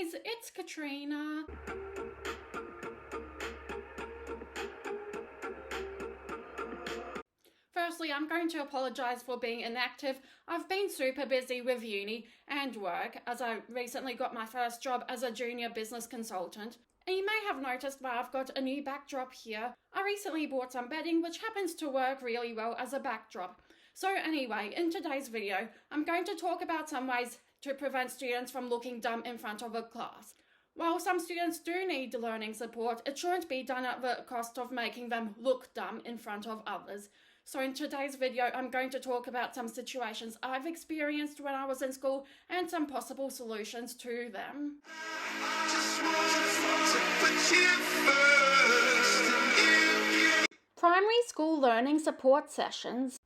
guys, it's Katrina. Firstly, I'm going to apologise for being inactive. I've been super busy with uni and work as I recently got my first job as a junior business consultant. And you may have noticed that I've got a new backdrop here. I recently bought some bedding which happens to work really well as a backdrop. So anyway, in today's video, I'm going to talk about some ways to prevent students from looking dumb in front of a class. While some students do need learning support, it shouldn't be done at the cost of making them look dumb in front of others. So in today's video, I'm going to talk about some situations I've experienced when I was in school and some possible solutions to them. Primary school learning support sessions.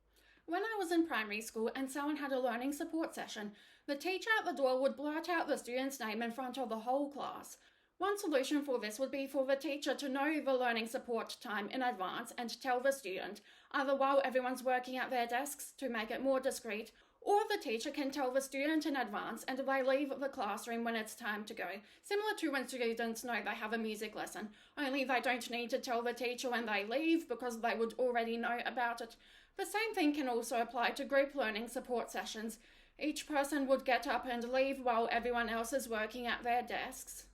When I was in primary school and someone had a learning support session, the teacher at the door would blurt out the student's name in front of the whole class. One solution for this would be for the teacher to know the learning support time in advance and tell the student, either while everyone's working at their desks to make it more discreet, or the teacher can tell the student in advance and they leave the classroom when it's time to go, similar to when students know they have a music lesson, only they don't need to tell the teacher when they leave because they would already know about it. The same thing can also apply to group learning support sessions. Each person would get up and leave while everyone else is working at their desks.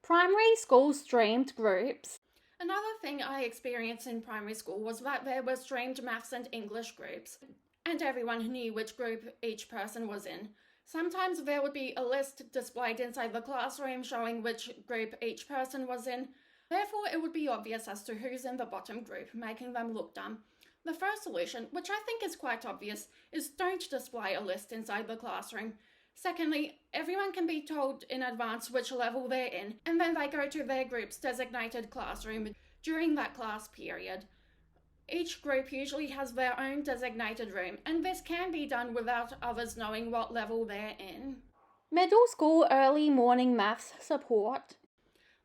Primary school streamed groups. Another thing I experienced in primary school was that there were streamed maths and English groups, and everyone knew which group each person was in. Sometimes there would be a list displayed inside the classroom showing which group each person was in. Therefore, it would be obvious as to who's in the bottom group, making them look dumb. The first solution, which I think is quite obvious, is don't display a list inside the classroom. Secondly, everyone can be told in advance which level they're in, and then they go to their group's designated classroom during that class period. Each group usually has their own designated room, and this can be done without others knowing what level they're in. Middle school early morning maths support.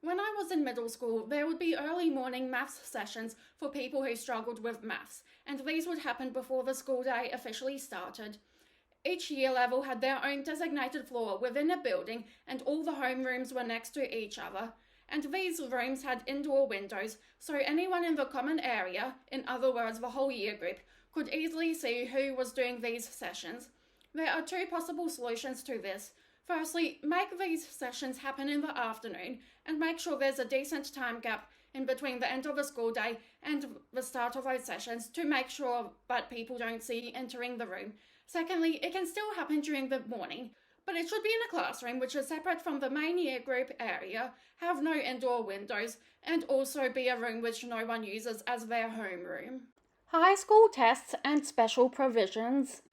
When I was in middle school, there would be early morning maths sessions for people who struggled with maths, and these would happen before the school day officially started. Each year level had their own designated floor within a building, and all the homerooms were next to each other. And these rooms had indoor windows, so anyone in the common area, in other words the whole year group, could easily see who was doing these sessions. There are two possible solutions to this. Firstly, make these sessions happen in the afternoon and make sure there's a decent time gap in between the end of the school day and the start of those sessions to make sure that people don't see you entering the room. Secondly, it can still happen during the morning, but it should be in a classroom which is separate from the main year group area, have no indoor windows, and also be a room which no one uses as their homeroom. High school tests and special provisions.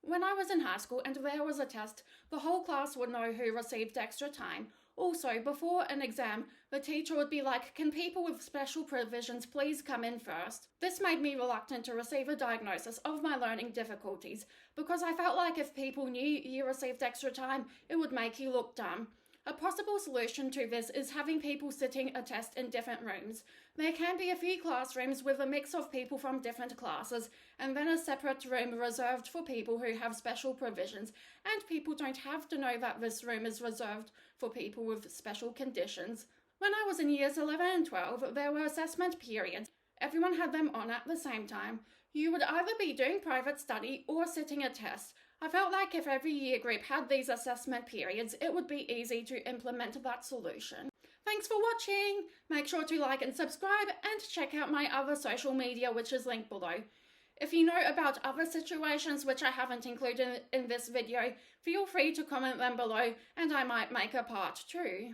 When I was in high school and there was a test, the whole class would know who received extra time. Also, before an exam, the teacher would be like, "Can people with special provisions please come in first?" This made me reluctant to receive a diagnosis of my learning difficulties because I felt like if people knew you received extra time, it would make you look dumb. A possible solution to this is having people sitting a test in different rooms. There can be a few classrooms with a mix of people from different classes, and then a separate room reserved for people who have special provisions, and people don't have to know that this room is reserved for people with special conditions. When I was in years 11 and 12, there were assessment periods. Everyone had them on at the same time. You would either be doing private study or sitting a test. I felt like if every year group had these assessment periods, it would be easy to implement that solution. Thanks for watching! Make sure to like and subscribe and check out my other social media which is linked below. If you know about other situations which I haven't included in this video, feel free to comment them below and I might make a part 2.